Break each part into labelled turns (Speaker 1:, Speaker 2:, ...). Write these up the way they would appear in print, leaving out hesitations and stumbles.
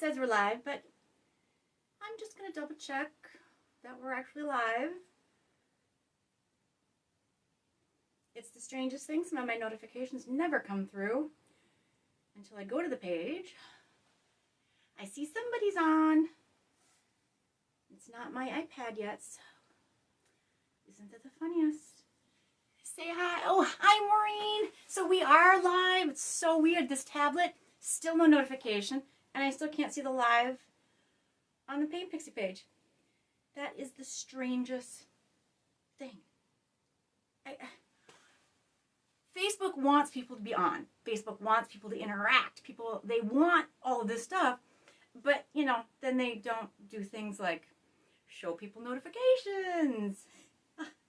Speaker 1: says we're live, but I'm just going to double check that we're actually live. It's the strangest thing. Some of my notifications never come through until I go to the page. I see somebody's on. It's not my iPad yet, so isn't that the funniest? Say hi. Oh, hi, Maureen. So we are live. It's so weird. This tablet, still no notification, and I still can't see the live on the Paint Pixie page. That is the strangest thing. Facebook wants people to be on. Facebook wants people to interact. People, they want all of this stuff, but, you know, then they don't do things like show people notifications.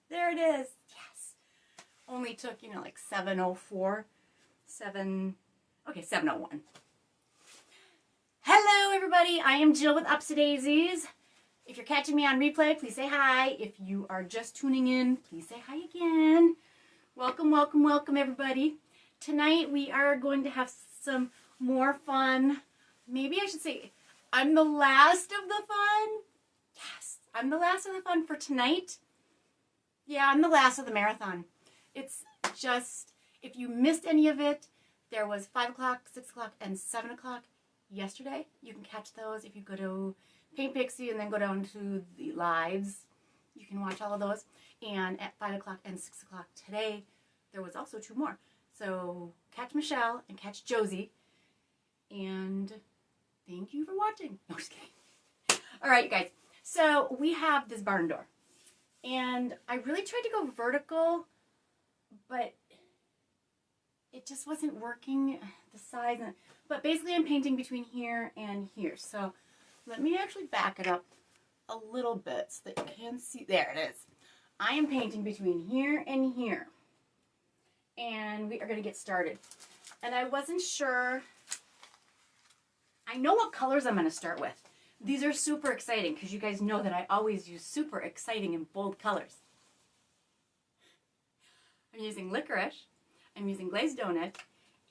Speaker 1: There it is. Yes. Only took, you know, like 7:01. Hello, everybody. I am Jill with Upsy Daisies. If you're catching me on replay, please say hi. If you are just tuning in, please say hi again. Welcome, welcome, welcome, everybody. Tonight we are going to have some more fun. Maybe I should say I'm the last of the fun. Yes, I'm the last of the fun for tonight. Yeah, I'm the last of the marathon. It's just, if you missed any of it, there was 5 o'clock, 6 o'clock, and 7 o'clock yesterday. You can catch those if you go to Paint Pixie and then go down to the lives. You can watch all of those. And at 5 o'clock and 6 o'clock today, there was also 2 more. So catch Michelle and catch Josie. And thank you for watching. No, just kidding. All right, you guys. So we have this barn door. And I really tried to go vertical, but it just wasn't working, the size. But basically I'm painting between here and here. So let me actually back it up a little bit so that you can see. There it is. I am painting between here and here. And we are going to get started. And I wasn't sure. I know what colors I'm going to start with. These are super exciting because you guys know that I always use super exciting and bold colors. I'm using licorice. I'm using glazed donut.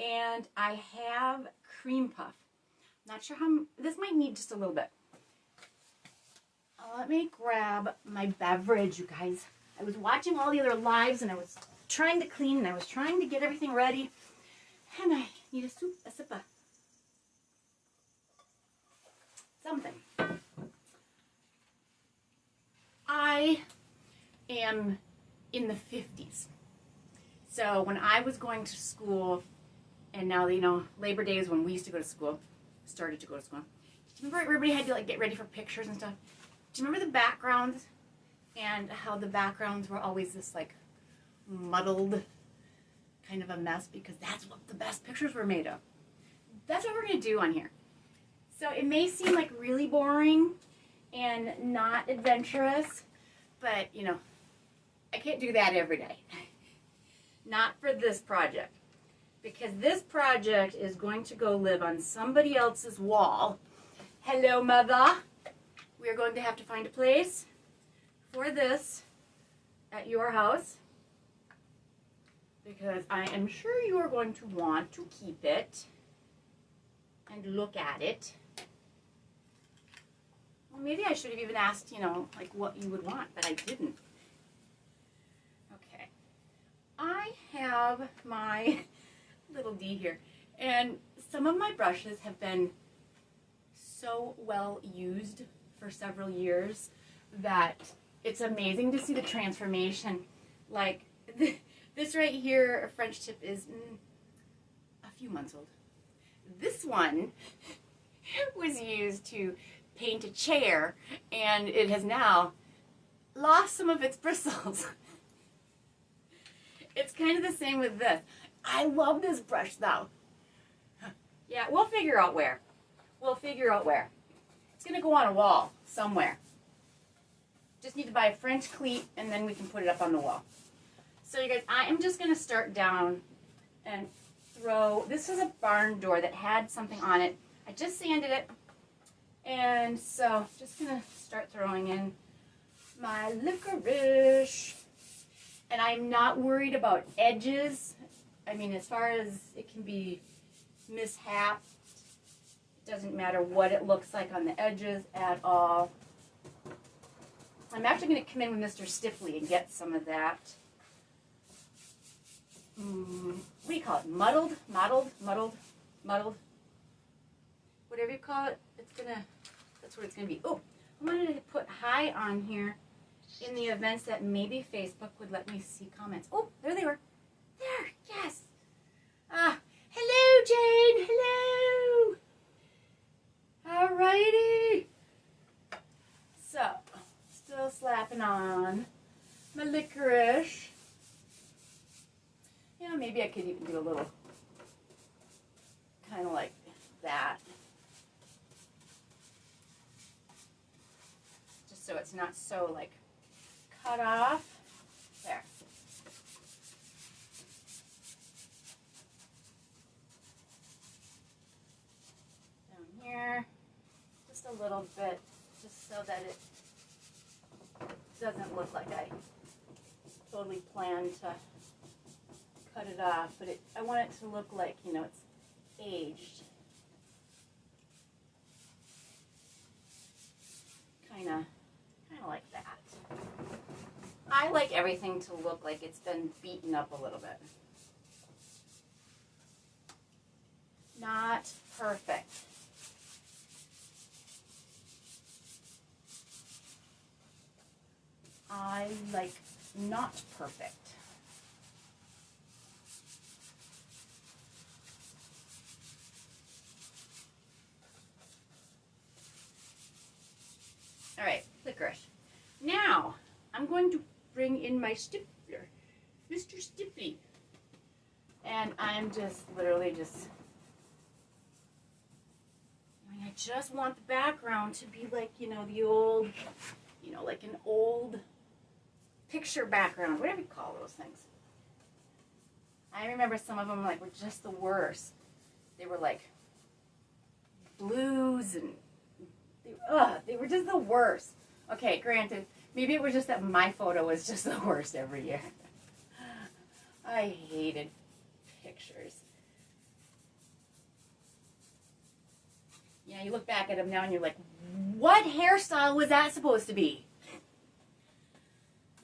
Speaker 1: And I have cream puff. Not sure how, this might need just a little bit. Let me grab my beverage, you guys. I was watching all the other lives and I was trying to clean and I was trying to get everything ready. And I need a sip of something. I am in the 50s. So when I was going to school, and now, you know, Labor Day is when we used to go to school, started to go to school. Remember everybody had to like get ready for pictures and stuff? Do you remember the backgrounds and how the backgrounds were always this like muddled kind of a mess because that's what the best pictures were made of? That's what we're going to do on here. So it may seem like really boring and not adventurous, but you know, I can't do that every day. Not for this project. Because this project is going to go live on somebody else's wall. Hello, mother. We are going to have to find a place for this at your house. Because I am sure you are going to want to keep it and look at it. Well, maybe I should have even asked, you know, like what you would want, but I didn't. Okay. I have my little D here. And some of my brushes have been so well used for several years that it's amazing to see the transformation. Like this right here, a French tip, is a few months old. This one was used to paint a chair and it has now lost some of its bristles. It's kind of the same with this. I love this brush though. Yeah, we'll figure out where. We'll figure out where. It's going to go on a wall somewhere. Just need to buy a French cleat and then we can put it up on the wall. So you guys, I am just going to start down and throw, this was a barn door that had something on it. I just sanded it. And so just going to start throwing in my licorice. And I'm not worried about edges. I mean, as far as it can be mishapped, it doesn't matter what it looks like on the edges at all. I'm actually going to come in with Mr. Stiffly and get some of that. What do you call it? Muddled? Mottled? Muddled? Muddled? Whatever you call it, that's what it's going to be. Oh, I wanted to put hi on here in the events that maybe Facebook would let me see comments. Oh, there they were. There, yes. Hello, Jane. Hello. All righty. So, still slapping on my licorice. Yeah, maybe I could even do a little kind of like that. Just so it's not so like cut off. There. Down here. Just a little bit, just so that it doesn't look like I totally planned to cut it off, but I want it to look like, you know, it's aged. Kind of like that. I like everything to look like it's been beaten up a little bit. Not perfect. I like not perfect. All right, licorice. Now, I'm going to bring in my stippler, Mr. Stipply. And I'm just literally just, I just want the background to be like, you know, the old, you know, like an old picture background, whatever you call those things. I remember some of them like were just the worst. They were like blues and they were just the worst. Okay, granted, maybe it was just that my photo was just the worst every year. I hated pictures. Yeah, you look back at them now and you're like, what hairstyle was that supposed to be?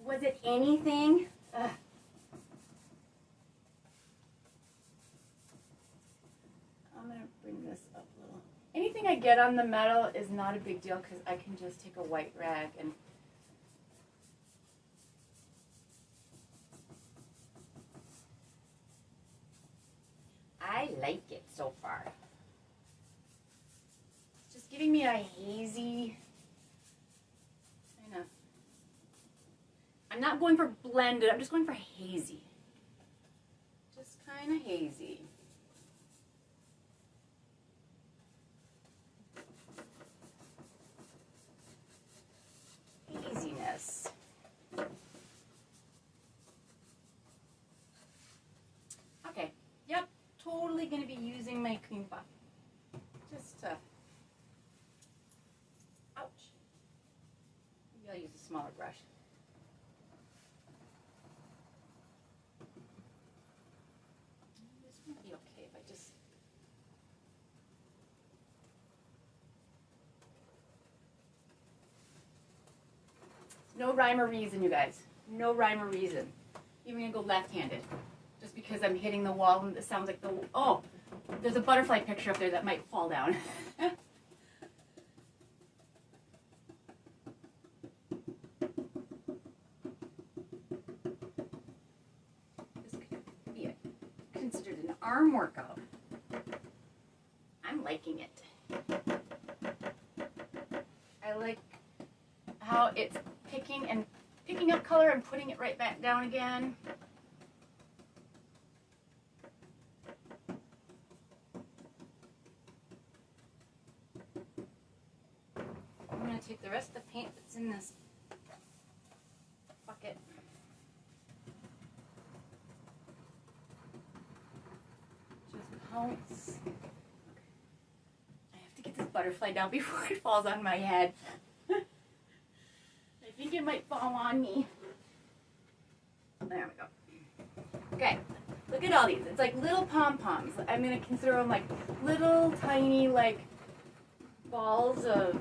Speaker 1: Was it anything? Ugh. I'm going to bring this up a little. Anything I get on the metal is not a big deal because I can just take a white rag and I like it so far. It's just giving me a hazy kind of. I'm not going for blended, I'm just going for hazy. Just kind of hazy. Haziness. Okay, yep, totally going to be using my cream puff. Just to, ouch. Maybe I'll use a smaller brush. This might be okay if I just... No rhyme or reason, you guys. No rhyme or reason. Even gonna go left-handed. Just because I'm hitting the wall and it sounds like the... Oh! There's a butterfly picture up there that might fall down. This could be considered an arm workout. I'm liking it. I like how it's picking up color and putting it right back down again. I'm going to take the rest of the paint that's in this bucket. Just pounce. I have to get this butterfly down before it falls on my head. I think it might fall on me. There we go. Okay, look at all these. It's like little pom-poms. I'm going to consider them like little tiny like balls of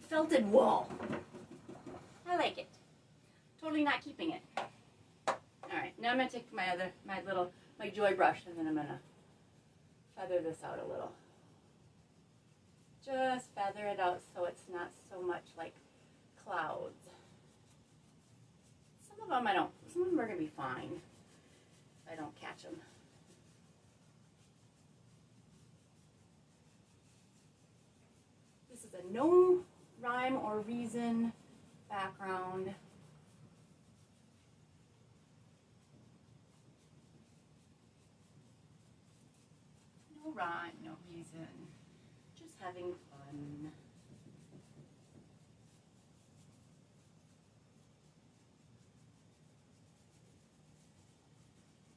Speaker 1: felted wool. I like it. Totally not keeping it. Alright, now I'm going to take my joy brush, and then I'm going to feather this out a little. Just feather it out so it's not so much like clouds. Some of them are going to be fine if I don't catch them. This is a no rhyme or reason background. No rhyme, no reason. Just having fun.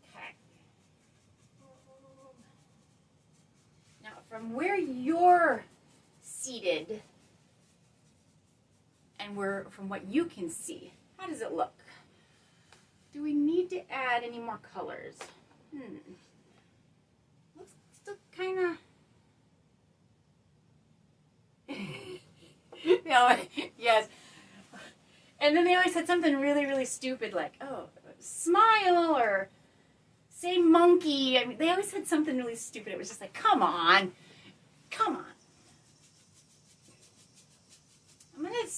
Speaker 1: Okay. Now, from where you're seated and from what you can see, how does it look? Do we need to add any more colors? Looks still kind of... Yes. And then they always said something really, really stupid like, oh, smile or say monkey. I mean, they always said something really stupid. It was just like, come on. Come on. I'm going to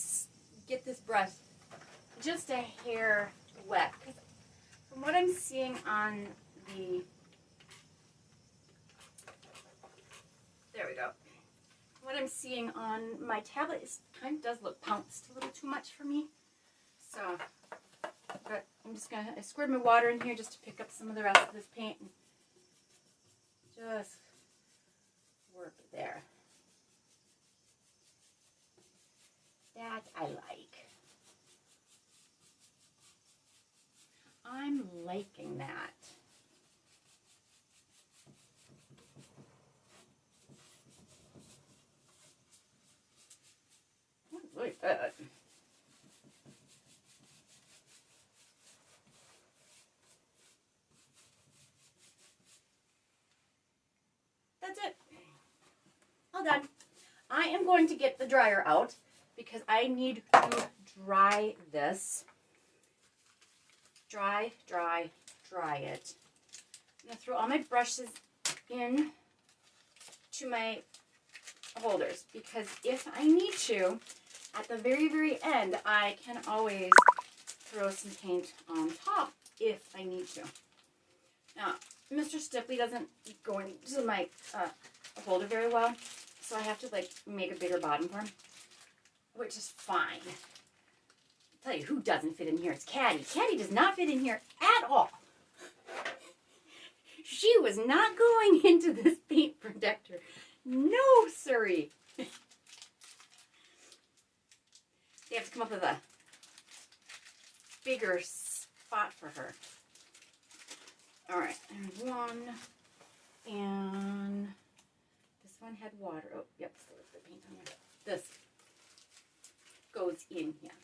Speaker 1: get this brush just a hair wet. Because from what I'm seeing on the... There we go. What I'm seeing on my tablet kind of does look pounced a little too much for me. So, but I'm just going to... I squirted my water in here just to pick up some of the rest of this paint. And just work it there. That I like. I'm liking that. Look at that. That's it. All done. I am going to get the dryer out because I need to dry this. Dry it. I'm going to throw all my brushes in to my holders because if I need to, at the very, very end, I can always throw some paint on top if I need to. Now, Mr. Stipley doesn't go into my holder very well, so I have to like make a bigger bottom for him, which is fine. I'll tell you who doesn't fit in here. It's Caddy. Caddy does not fit in here at all. She was not going into this paint protector. No, siree. They have to come up with a bigger spot for her. All right, and one, and this one had water. Oh, yep, still has the paint on there. This goes in here.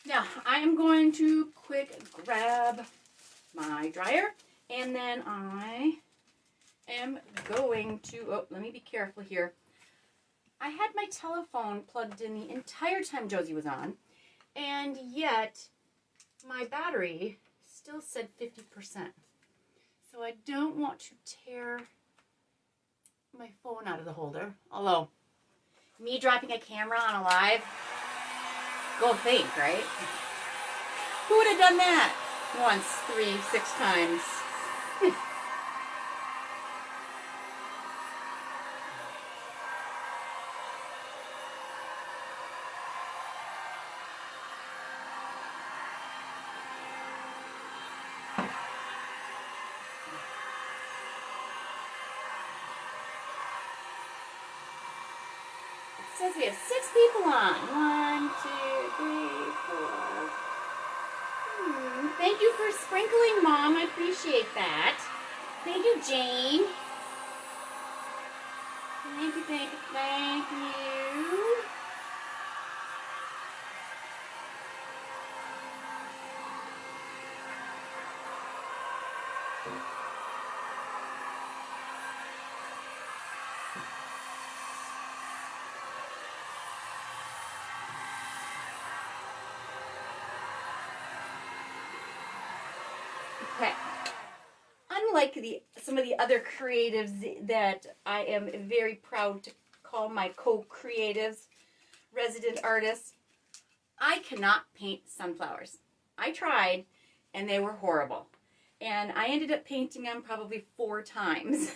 Speaker 1: Now, I am going to quick grab my dryer, and then I am going to, oh, let me be careful here. I had my telephone plugged in the entire time Josie was on, and yet my battery still said 50%. So I don't want to tear my phone out of the holder. Although, me dropping a camera on a live, go think, right? Who would have done that? Once, 3, 6 times. It says we have 6 people on. 1, 2, 3, 4. Thank you for sprinkling, Mom. I appreciate that. Thank you, Jane. Thank you, thank you, thank you. Okay. Unlike some of the other creatives that I am very proud to call my co-creatives, resident artists, I cannot paint sunflowers. I tried, and they were horrible. And I ended up painting them probably 4 times.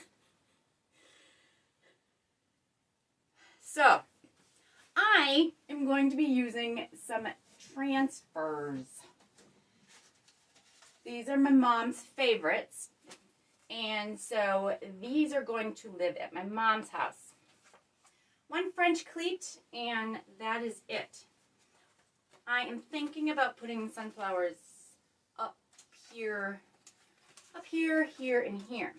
Speaker 1: So, I am going to be using some transfers. These are my mom's favorites. And so these are going to live at my mom's house. 1 French cleat, and that is it. I am thinking about putting sunflowers up here, here, and here.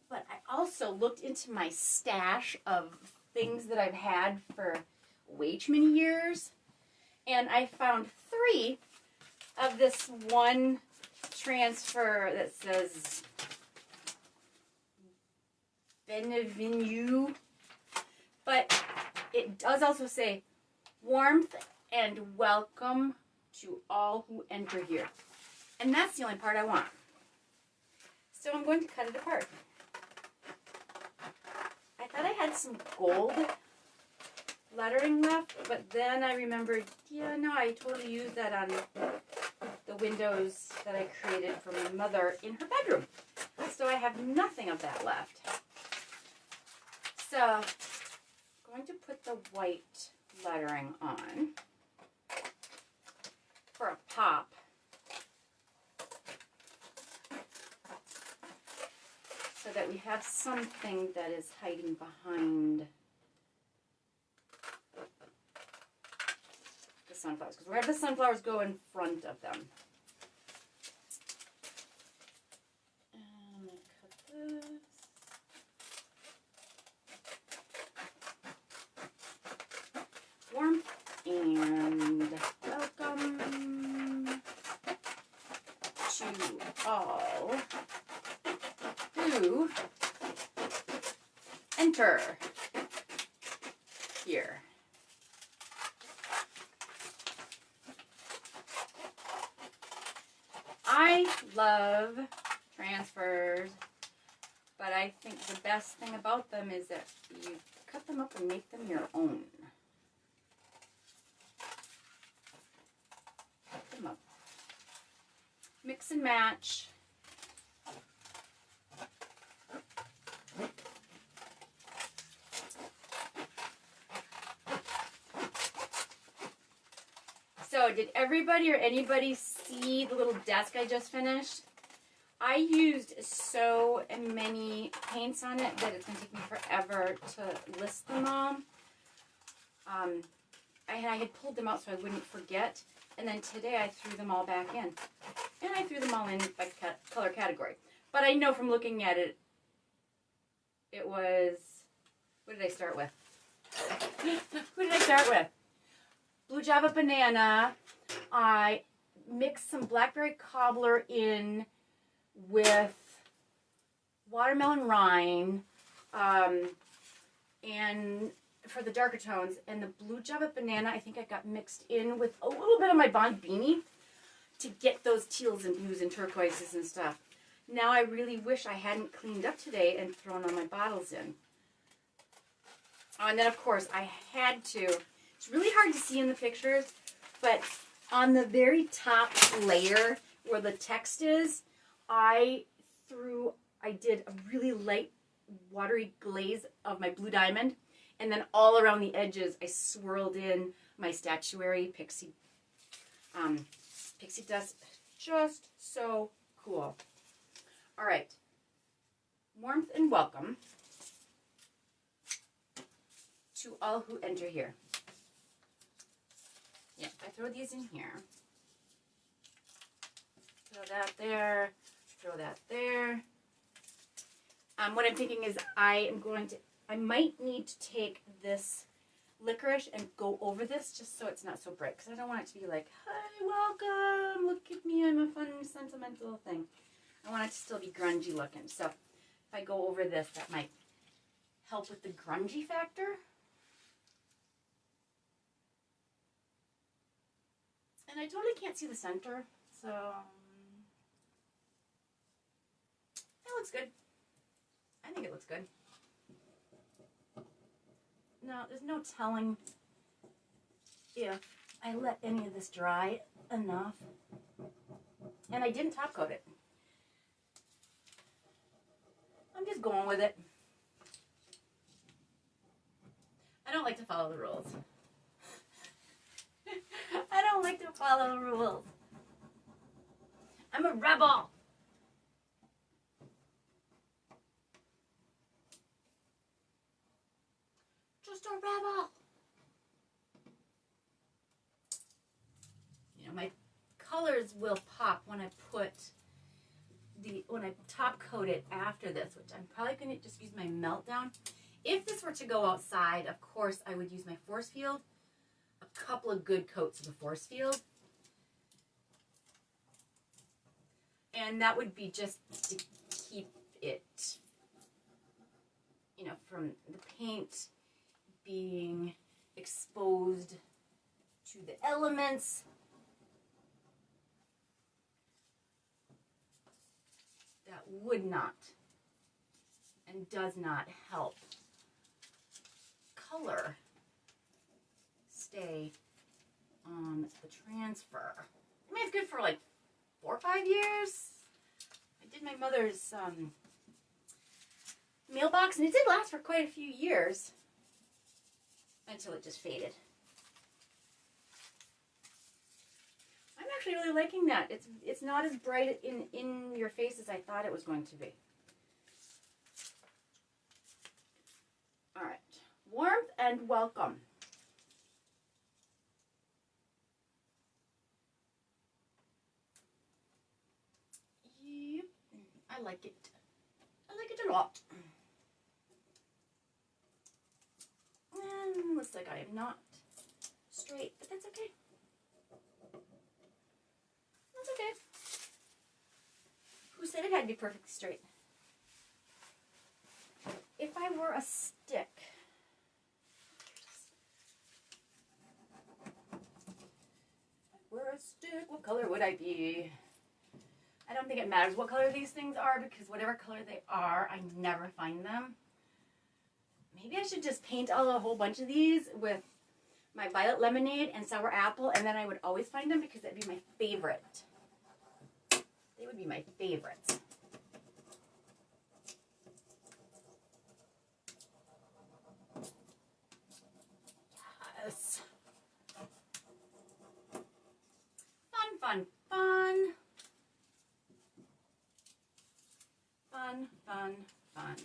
Speaker 1: But I also looked into my stash of things that I've had for way too many years, and I found 3 of this one transfer that says Bienvenue, but it does also say warmth and welcome to all who enter here. And that's the only part I want. So I'm going to cut it apart. I thought I had some gold lettering left, but then I remembered, yeah, no, I totally used that on the windows that I created for my mother in her bedroom. So I have nothing of that left. So I'm going to put the white lettering on for a pop. So that we have something that is hiding behind the sunflowers. Because we're going to have the sunflowers go in front of them. And I'm going to cut this. Warmth and welcome to all who enter here. I love transfers, but I think the best thing about them is that you cut them up and make them your own. Cut them up. Mix and match. So did everybody or anybody see the little desk I just finished? I used so many paints on it that it's going to take me forever to list them all. I had pulled them out so I wouldn't forget. And then today I threw them all back in. And I threw them all in by color category. But I know from looking at it, it was, what did I start with? Who did I start with? Blue Java Banana. I mixed some blackberry cobbler in with watermelon rind, and for the darker tones, and the Blue Java Banana I think I got mixed in with a little bit of my Bond Beanie to get those teals and blues and turquoises and stuff. Now I really wish I hadn't cleaned up today and thrown all my bottles in. Oh, and then of course I had to, it's really hard to see in the pictures, but on the very top layer where the text is, I did a really light watery glaze of my blue diamond, and then all around the edges I swirled in my statuary Pixie dust. Just so cool. All right, warmth and welcome to all who enter here. Yeah, I throw these in here. Throw that there. Throw that there. What I'm thinking is I might need to take this licorice and go over this just so it's not so bright, because I don't want it to be like, hi, welcome, look at me, I'm a fun, sentimental thing. I want it to still be grungy looking. So if I go over this, that might help with the grungy factor. And I totally can't see the center, so looks good. I think it looks good. No, there's no telling if I let any of this dry enough. And I didn't top coat it. I'm just going with it. I don't like to follow the rules. I don't like to follow the rules. I'm a rebel. Just a rebel. You know, my colors will pop when I top coat it after this, which I'm probably going to just use my Meltdown. If this were to go outside, of course, I would use my force field. A couple of good coats of the force field. And that would be just to keep it, you know, from the paint being exposed to the elements. That would not and does not help color stay on the transfer. I mean, it's good for like 4 or 5 years. I did my mother's mailbox, and it did last for quite a few years until it just faded. I'm actually really liking that. It's not as bright in your face as I thought it was going to be. All right, warmth and welcome. Yep, I like it. I like it a lot. And looks like I am not straight, but that's okay. That's okay. Who said it had to be perfectly straight? If I were a stick, what color would I be? I don't think it matters what color these things are, because whatever color they are, I never find them. Maybe I should just paint a whole bunch of these with my violet lemonade and sour apple, and then I would always find them because that'd be my favorite. They would be my favorites. Yes. Fun, fun, fun. Fun, fun, fun.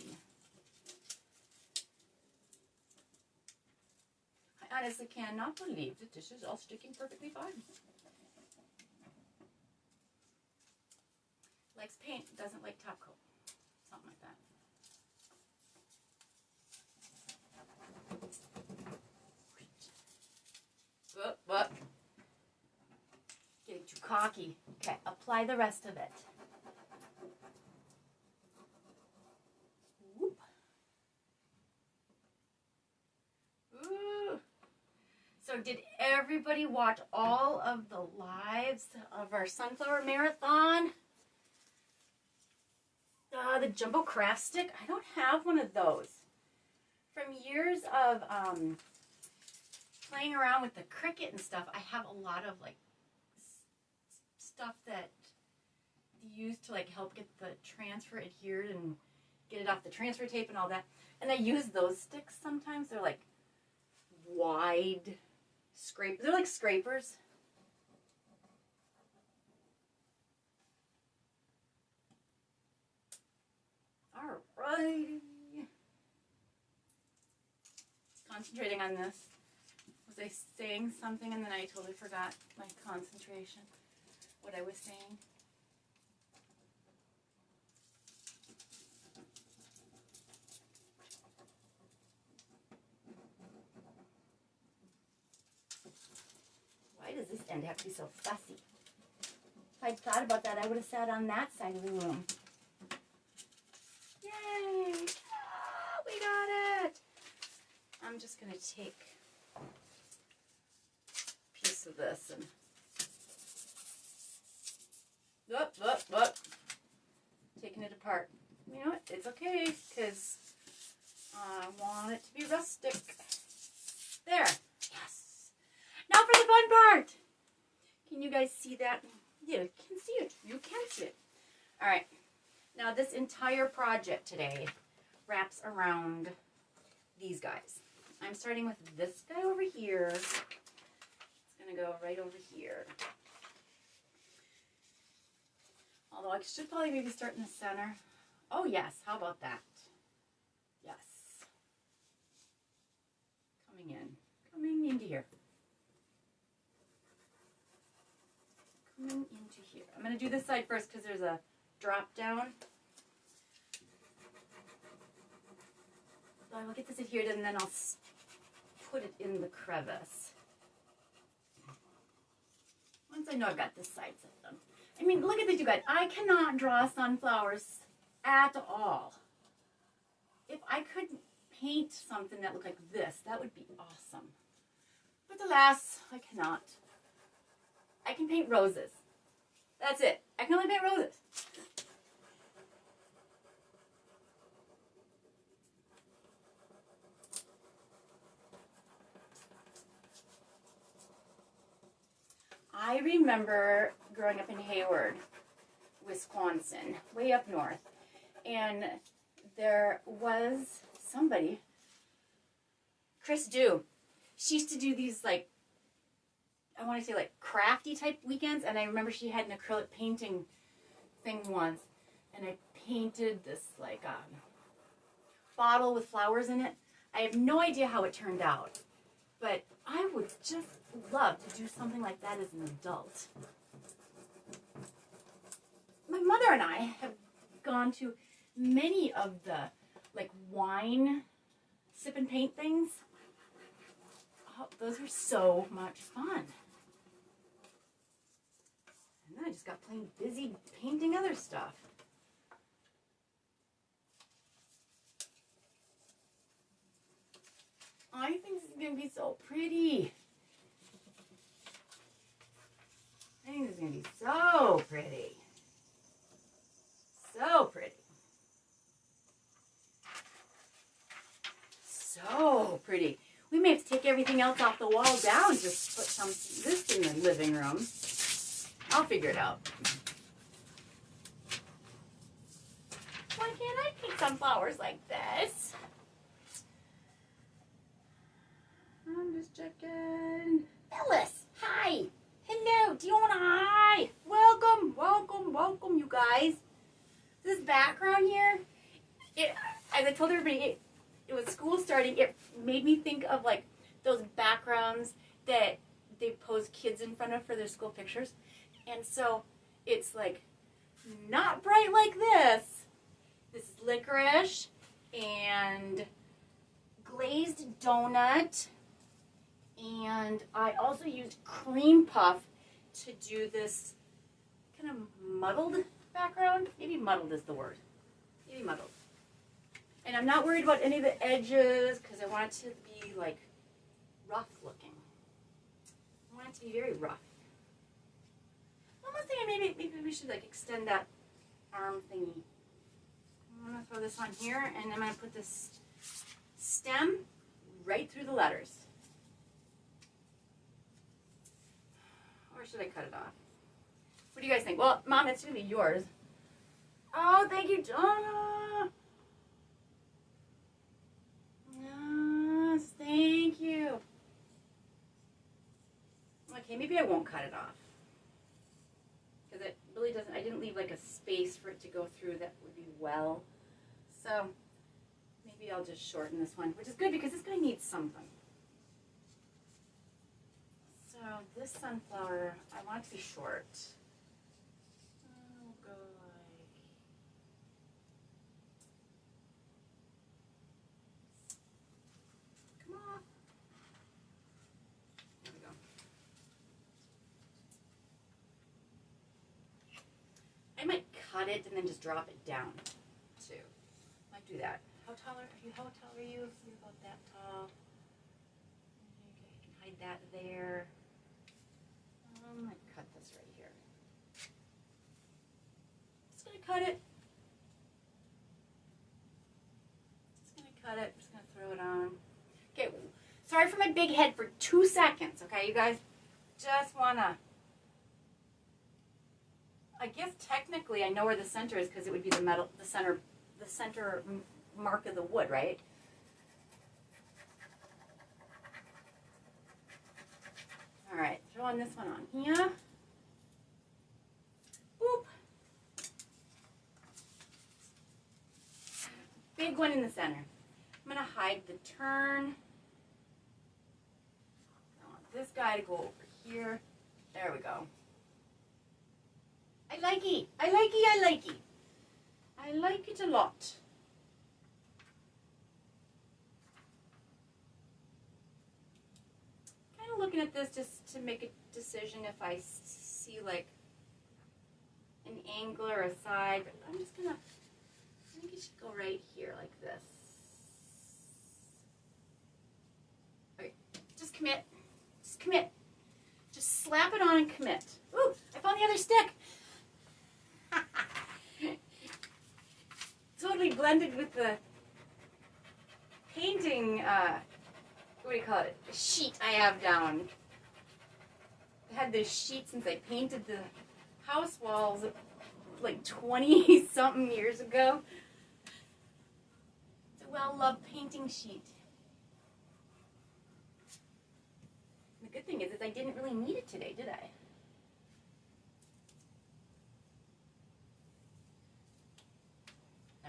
Speaker 1: I honestly cannot believe that this is all sticking perfectly fine. Likes paint, doesn't like top coat. Something like that. Whoop. Getting too cocky. Okay, apply the rest of it. Whoop. Ooh. So did everybody watch all of the lives of our sunflower marathon? The jumbo craft stick. I don't have one of those. From years of playing around with the Cricut and stuff, I have a lot of like stuff that you use to like help get the transfer adhered and get it off the transfer tape and all that. And I use those sticks sometimes. They're like wide scrapers. They're like scrapers. Alrighty. Concentrating on this. Was I saying something and then I totally forgot my concentration? What I was saying? Why does this end have to be so fussy? If I'd thought about that, I would have sat on that side of the room. Yay! Oh, we got it! I'm just going to take a piece of this and... Taking it apart. All right. Now this entire project today wraps around these guys. I'm starting with this guy over here. It's going to go right over here. Although I should probably maybe start in the center. Oh yes, how about that? Yes. Coming into here. Coming into here. I'm going to do this side first because there's a drop down. So I will get this adhered and then I'll put it in the crevice. Once I know I've got this side set done. I mean, look at this, you guys. I cannot draw sunflowers at all. If I could paint something that looked like this, that would be awesome. But alas, I cannot. I can paint roses. That's it. I can only paint roses. I remember growing up in Hayward, Wisconsin, way up north, and there was somebody, Chris Dew. She used to do these, like, I want to say like crafty type weekends, and I remember she had an acrylic painting thing once, and I painted this like bottle with flowers in it. I have no idea how it turned out, but I would just love to do something like that as an adult. My mother and I have gone to many of the like wine sip and paint things. Oh, those are so much fun. And then I just got plain busy painting other stuff. I think this is going to be so pretty. I think this is going to be so pretty. So pretty. So pretty. We may have to take everything else off the wall down, just put some this in the living room. I'll figure it out. Why can't I paint sunflowers like this? I'm just checking. Phyllis, hi. Hello, Diona, hi. Welcome, welcome, welcome, you guys. This background here, as I told everybody, it was school starting. It made me think of like those backgrounds that they pose kids in front of for their school pictures. And so it's like not bright like this. This is licorice and glazed donut. And I also used cream puff to do this kind of muddled background. Maybe muddled is the word. Maybe muddled. And I'm not worried about any of the edges because I want it to be like rough looking. I want it to be very rough. One more thing, maybe we should like extend that arm thingy. I'm gonna throw this on here and I'm gonna put this stem right through the letters. Or should I cut it off? What do you guys think? Well, Mom, it's gonna be yours. Oh, thank you, Donna. Yes, thank you. Okay, maybe I won't cut it off. Because it really doesn't, I didn't leave like a space for it to go through that would be well. So maybe I'll just shorten this one, which is good because this guy needs something. So this sunflower, I want it to be short. I'll go like, come on. There we go. I might cut it and then just drop it down too. Might do that. How tall are you? How tall are you? You're about that tall. Okay, I can hide that there. I might cut this right here. Just gonna cut it. Just gonna cut it. Just gonna throw it on. Okay. Sorry for my big head for 2 seconds. Okay, you guys. Just wanna. I guess technically I know where the center is because it would be the metal, the center mark of the wood, right? All right, throwing this one on here. Boop. Big one in the center. I'm gonna hide the turn. I want this guy to go over here. There we go. I like it. I like it. I like it. I like it a lot. Kind of looking at this just to make a decision if I see like an angle or a side. But I'm just gonna, I think it should go right here like this. Okay, just commit. Just commit. Just slap it on and commit. Ooh, I found the other stick. Totally blended with the painting, what do you call it, sheet I have down. I had this sheet since I painted the house walls like 20-something years ago. It's a well-loved painting sheet. The good thing is I didn't really need it today, did I?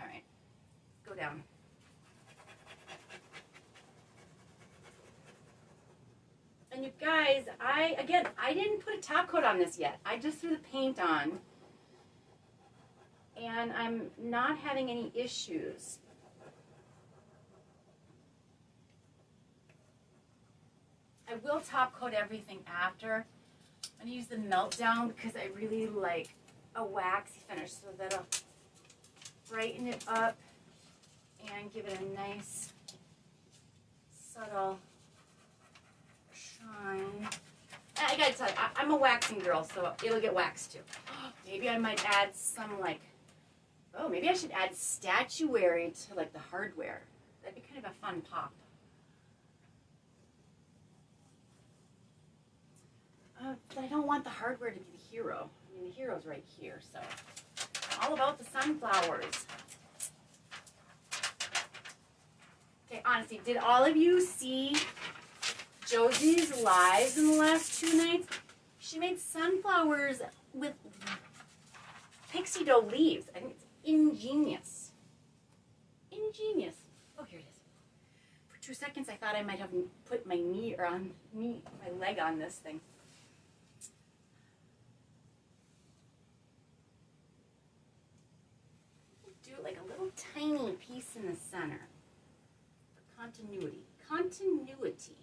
Speaker 1: All right, go down. And you guys, I didn't put a top coat on this yet. I just threw the paint on. And I'm not having any issues. I will top coat everything after. I'm going to use the Meltdown because I really like a waxy finish, so that'll brighten it up and give it a nice, subtle shine. I gotta tell you, I'm a waxing girl, so it'll get waxed too. Maybe I might add some like, oh, maybe I should add statuary to like the hardware. That'd be kind of a fun pop. But I don't want the hardware to be the hero. I mean, the hero's right here, so all about the sunflowers. Okay, honestly, did all of you see Josie's lives in the last 2 nights? She made sunflowers with pixie dough leaves. I think it's ingenious. Ingenious. Oh, here it is. For 2 seconds, I thought I might have put my my leg on this thing. Do like a little tiny piece in the center for continuity. Continuity.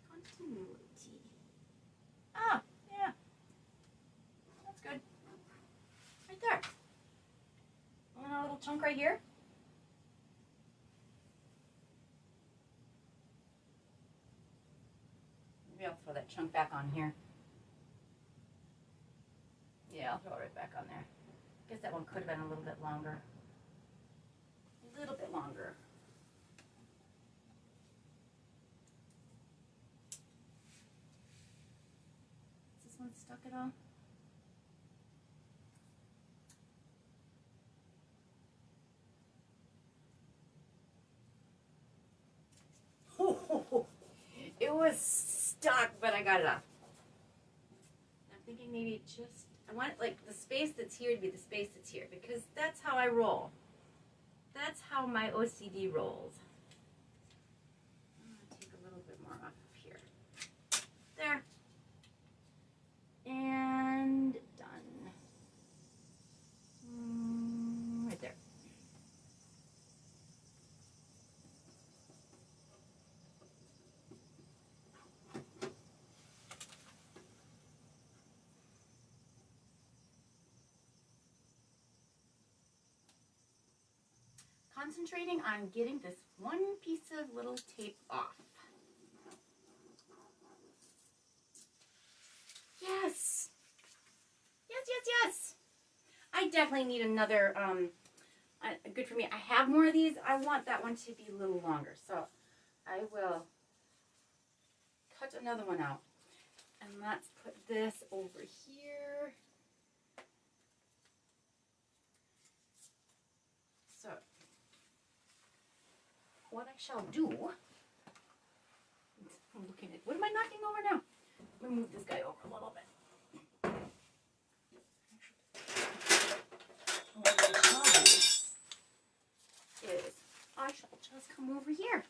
Speaker 1: Continuity. Ah, yeah. That's good. Right there. And a little chunk right here. Maybe I'll throw that chunk back on here. Yeah, I'll throw it right back on there. I guess that one could have been a little bit longer. A little bit longer. Is this one stuck at all? Oh, it was stuck, but I got it off. I'm thinking maybe just, I want like the space that's here to be the space that's here, because that's how I roll. That's how my OCD rolls. I'm going to take a little bit more off of here. There. And done. Right there. Concentrating on getting this one piece of little tape off. Yes. Yes, yes, yes. I definitely need another, good for me. I have more of these. I want that one to be a little longer. So I will cut another one out. And let's put this over here. So what I shall do, I'm looking at, what am I knocking over now? Let me move this guy over a little bit. What I shall do is I shall just come over here,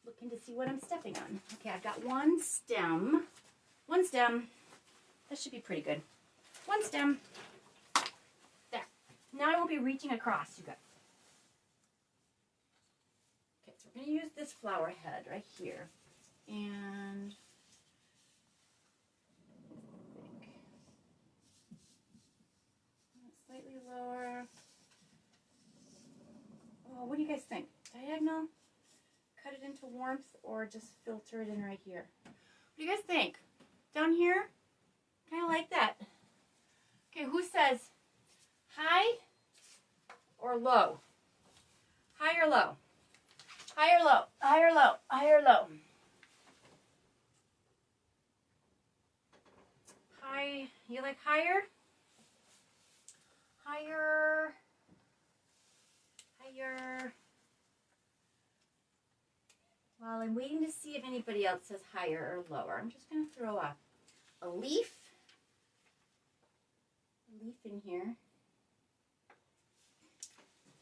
Speaker 1: looking to see what I'm stepping on. Okay, I've got one stem. One stem. That should be pretty good. One stem. There. Now I won't be reaching across, you guys. Okay, so we're going to use this flower head right here. And slightly lower. Oh, what do you guys think? Diagonal? Cut it into warmth, or just filter it in right here? What do you guys think? Down here? Kind of like that. Okay, who says high or low? High or low? High or low? High or low? High or low? High. You like higher? Higher. Higher. Well, I'm waiting to see if anybody else says higher or lower. I'm just going to throw a leaf in here.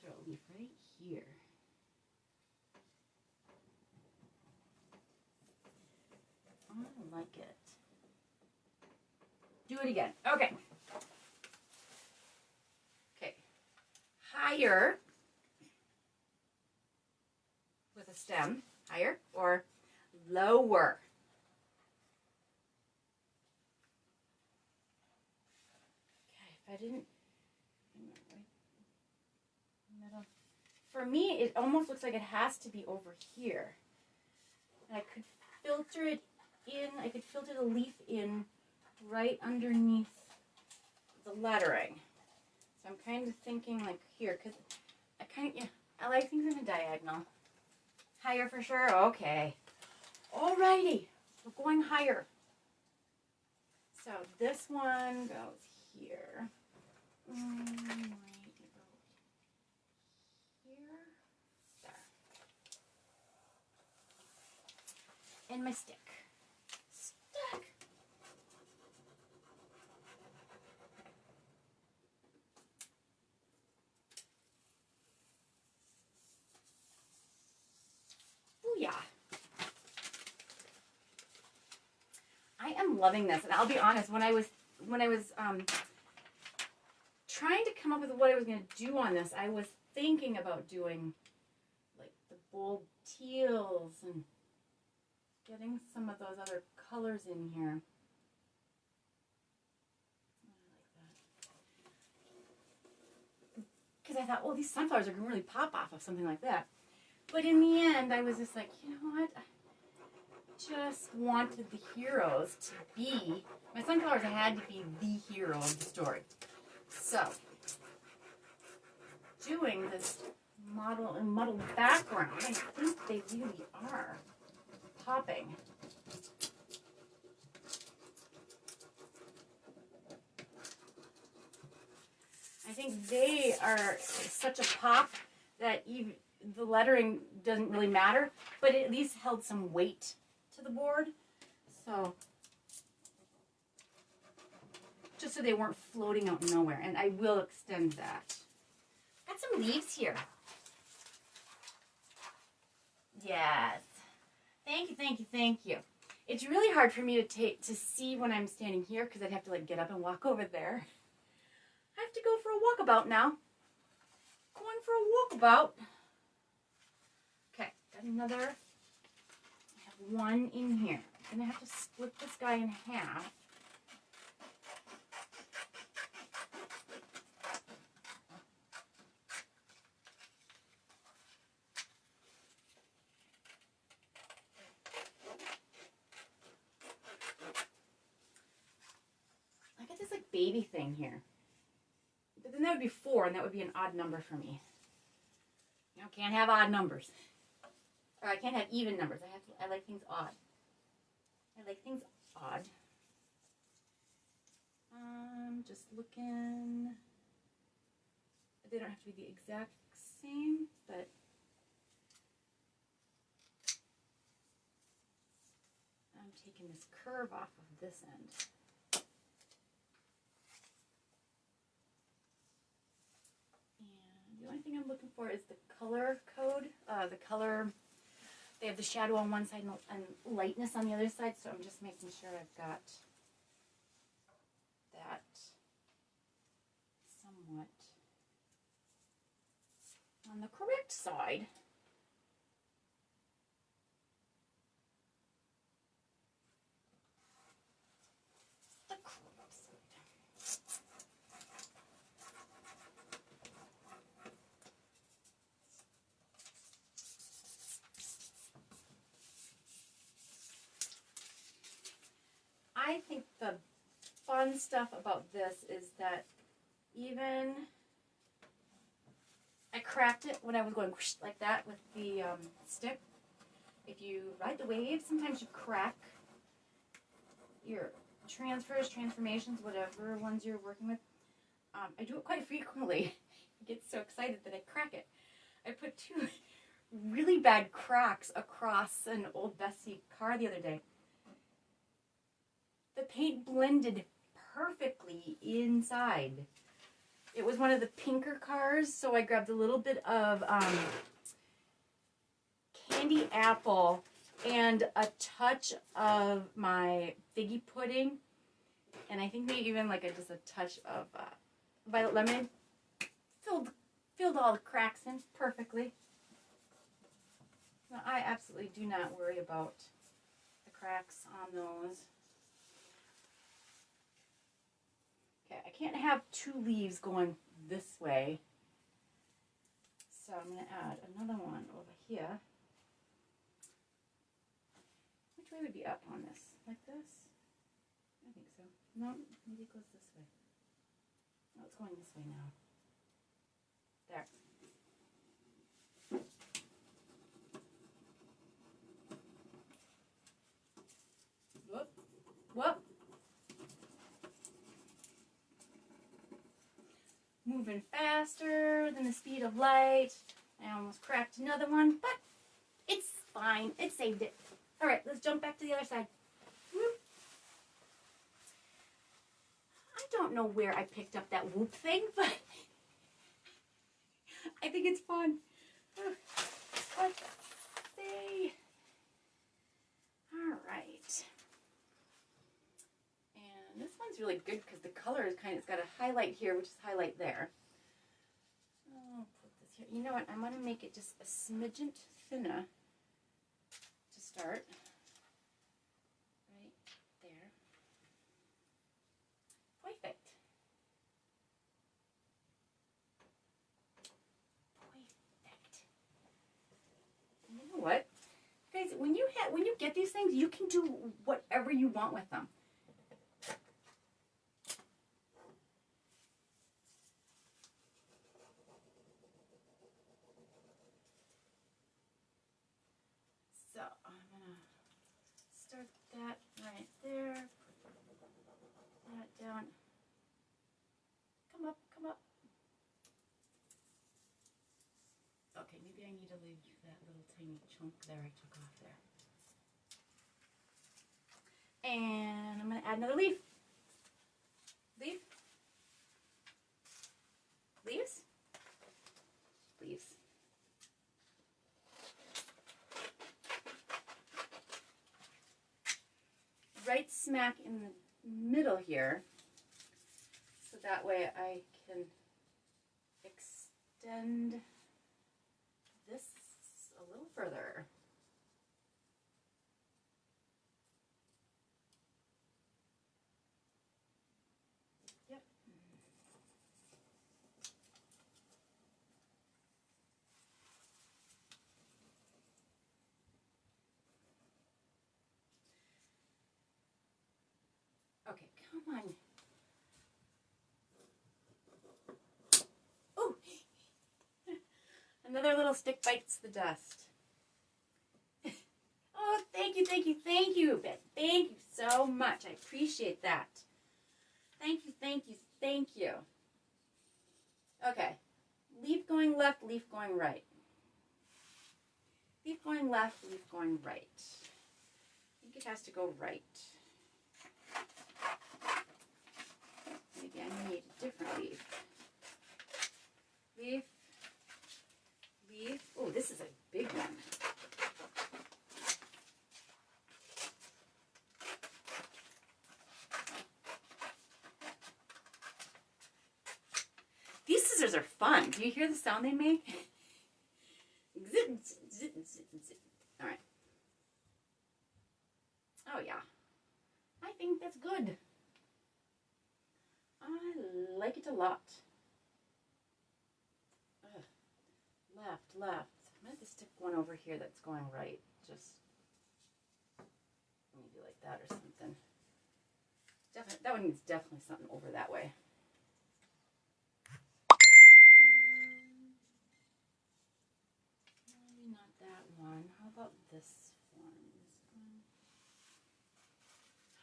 Speaker 1: Throw a leaf right here. I like it. Do it again. Okay. Okay. Higher with a stem. Higher or lower? Okay, if I didn't, middle. For me, it almost looks like it has to be over here. And I could filter it in, I could filter the leaf in right underneath the lettering. So I'm kind of thinking like here, because I like things in a diagonal. Higher for sure? Okay. Alrighty. We're going higher. So this one goes here. Right about here. There. And my stick. Stick. Yeah. I am loving this, and I'll be honest, when I was trying to come up with what I was going to do on this, I was thinking about doing like the bold teals and getting some of those other colors in here. I like that. Because I thought, well, these sunflowers are going to really pop off of something like that. But in the end, I was just like, you know what? I just wanted the heroes to be, my sunflowers had to be the hero of the story. So, doing this muddled background, I think they really are popping. I think they are such a pop that even the lettering doesn't really matter, but it at least held some weight to the board. So, just so they weren't floating out nowhere. And I will extend that. Got some leaves here. Yes. Thank you, thank you, thank you. It's really hard for me to see when I'm standing here because I'd have to like get up and walk over there. I have to go for a walkabout now. Going for a walkabout. Okay, got another. I have one in here. I'm going to have to split this guy in half. I got this like baby thing here. then that would be 4, and that would be an odd number for me. You know, can't have odd numbers. Or I can't have even numbers. I like things odd. I like things odd. Just looking. They don't have to be the exact same, but I'm taking this curve off of this end. And the only thing I'm looking for is the color code. They have the shadow on one side and lightness on the other side, so I'm just making sure I've got that somewhat on the correct side. The correct side. I think the fun stuff about this is that even I cracked it when I was going whoosh, like that with the stick. If you ride the wave, sometimes you crack your transformations, whatever ones you're working with. I do it quite frequently. I get so excited that I crack it. I put 2 really bad cracks across an old Bessie car the other day. The paint blended perfectly inside. It was one of the pinker cars, so I grabbed a little bit of candy apple and a touch of my figgy pudding, and I think maybe even like just a touch of violet lemon. Filled all the cracks in perfectly. Now, I absolutely do not worry about the cracks on those. Okay, I can't have 2 leaves going this way, so I'm going to add another one over here. Which way would be up on this? Like this? I think so. No, maybe it goes this way. No, it's going this way now. There. Whoop. Whoop. Moving faster than the speed of light. I almost cracked another one, but it's fine. It saved it. All right, let's jump back to the other side. Whoop. I don't know where I picked up that whoop thing, but I think it's fun. Let's see. All right. And this one's really good because the color is it's got a highlight here, which is highlight there. I'll put this here. You know what? I'm going to make it just a smidgen thinner to start. Right there. Perfect. And you know what? Guys, when you get these things, you can do whatever you want with them. So I'm gonna start that right there. Put that down. Come up, come up. Okay, maybe I need to leave that little tiny chunk there I took off there. And I'm going to add another leaf. Leaf. Leaves. Leaves. Right smack in the middle here. So that way I can extend this a little further. Yep. Okay, come on. Another little stick bites the dust. Oh, thank you, thank you, thank you, Ben. Thank you so much. I appreciate that. Thank you, thank you, thank you. Okay. Leaf going left, leaf going right. Leaf going left, leaf going right. I think it has to go right. Maybe I need a different leaf. Leaf, leaf. Oh, this is a big one. These scissors are fun. Do you hear the sound they make? Zip, zip, zip, zip, zip. All right. Oh, yeah. I think that's good. I like it a lot. Ugh. Left, left. I'm going to stick one over here that's going right. Just maybe like that or something. That one needs definitely something over that way. Maybe not that one. How about this one?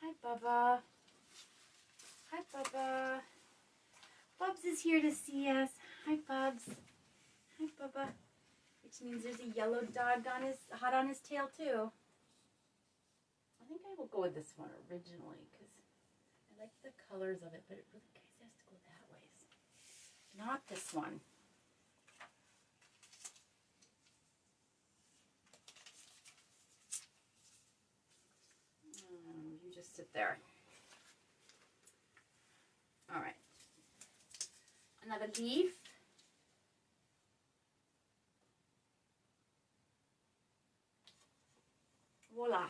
Speaker 1: Hi, Bubba. Hi, Bubba. Bubs is here to see us. Hi, Bubs. Hi, Bubba. Which means there's a yellow dog hot on his tail, too. I think I will go with this one originally because I like the colors of it, but it really has to go that way. So not this one. You just sit there. All right. Another leaf. Voila.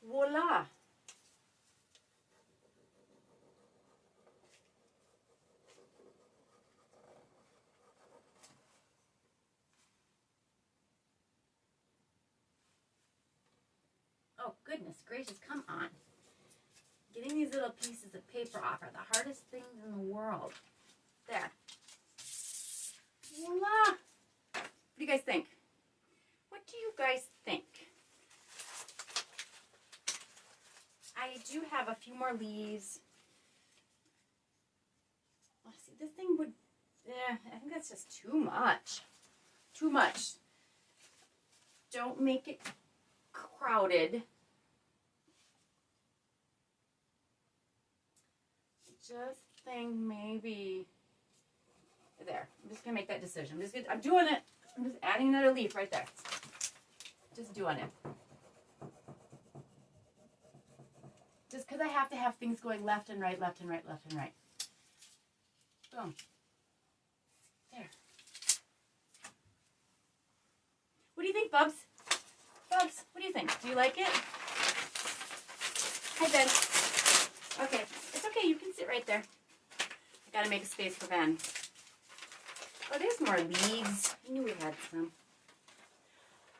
Speaker 1: Voila. Oh, goodness gracious, come on. Getting these little pieces of paper off are the hardest things in the world. There. Voila. What do you guys think? What do you guys think? I do have a few more leaves. Let's see, this thing would, I think that's just too much. Too much. Don't make it crowded. Just think maybe there. I'm just gonna make that decision. I'm doing it. I'm just adding another leaf right there. Just doing it. Just because I have to have things going left and right, left and right, left and right. Boom. There. What do you think, Bubs? Bubs, what do you think? Do you like it? Hi, Ben. Okay. It's okay. You can sit right there. I gotta make a space for Ben. Oh, there's more leaves. I knew we had some.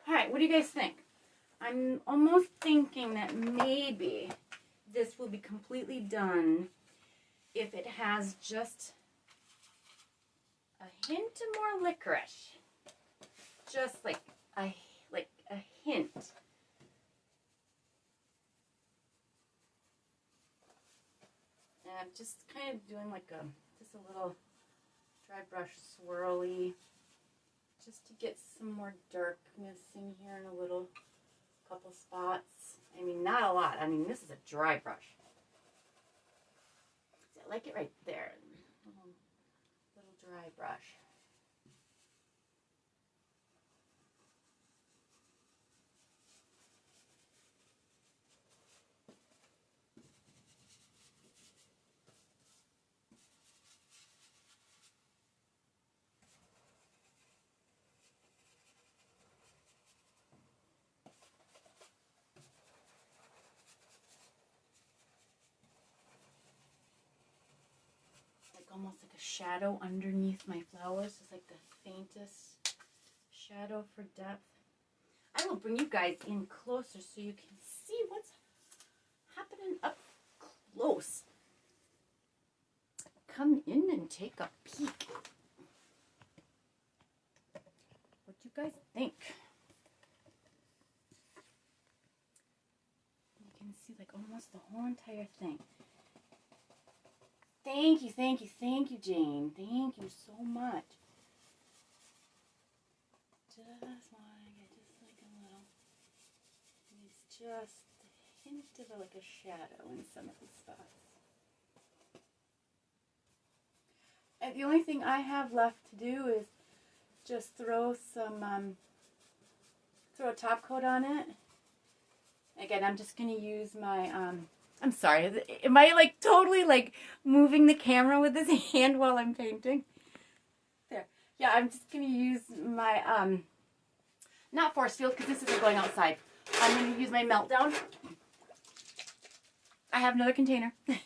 Speaker 1: All right. What do you guys think? I'm almost thinking that maybe this will be completely done if it has just a hint more licorice. Just like a hint. And I'm just kind of doing like just a little dry brush swirly just to get some more darkness in here in a little couple spots. I mean, not a lot. I mean, this is a dry brush. See, I like it right there. Little dry brush. Almost like a shadow underneath my flowers. It's like the faintest shadow for depth. I will bring you guys in closer so you can see what's happening up close. Come in and take a peek. you guys think? You can see like almost the whole entire thing. Thank you, thank you, thank you, Jane. Thank you so much. Just want to get just like a little, it's just a hint of like a shadow in some of the spots. And the only thing I have left to do is just throw some, throw a top coat on it. Again, I'm just going to use my, I'm sorry, am I like totally like moving the camera with this hand while I'm painting? There. Yeah, I'm just going to use my, not force field because this isn't going outside. I'm going to use my meltdown. I have another container. But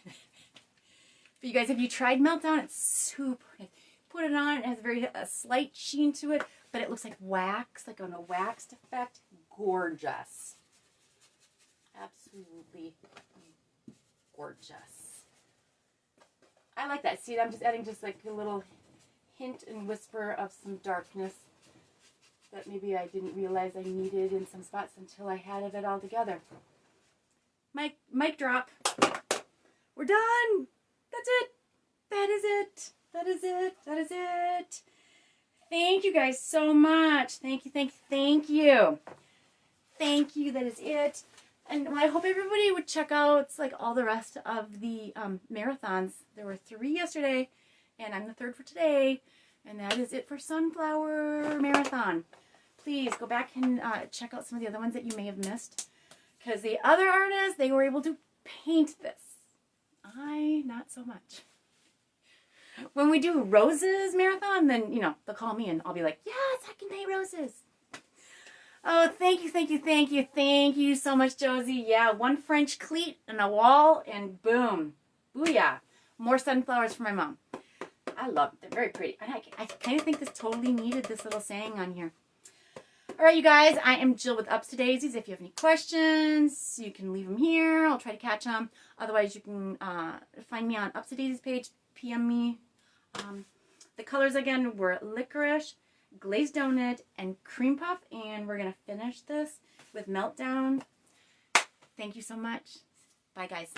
Speaker 1: you guys, have you tried meltdown? It's super nice. Put it on, it has a slight sheen to it, but it looks like wax, like on a waxed effect. Gorgeous. Absolutely gorgeous. I like that. See, I'm just adding just like a little hint and whisper of some darkness that maybe I didn't realize I needed in some spots until I had it all together. Mic drop. We're done. That's it. That is it. That is it. That is it. Thank you guys so much. Thank you, thank you, thank you. Thank you. That is it. And I hope everybody would check out like all the rest of the marathons. There were 3 yesterday, and I'm the 3rd for today. And that is it for Sunflower Marathon. Please go back and check out some of the other ones that you may have missed. Because the other artists, they were able to paint this. I, not so much. When we do Roses Marathon, then, you know, they'll call me and I'll be like, yes, I can paint roses. Oh, thank you, thank you, thank you, thank you so much, Josie. Yeah, 1 French cleat and a wall, and boom. Booyah. More sunflowers for my mom. I love it. They're very pretty. And I kind of think this totally needed this little saying on here. All right, you guys, I am Jill with Ups to Daisies. If you have any questions, you can leave them here. I'll try to catch them. Otherwise, you can find me on Ups to Daisies page. PM me. The colors, again, were licorice, glazed donut, and cream puff. And we're going to finish this with Meltdown. Thank you so much. Bye, guys.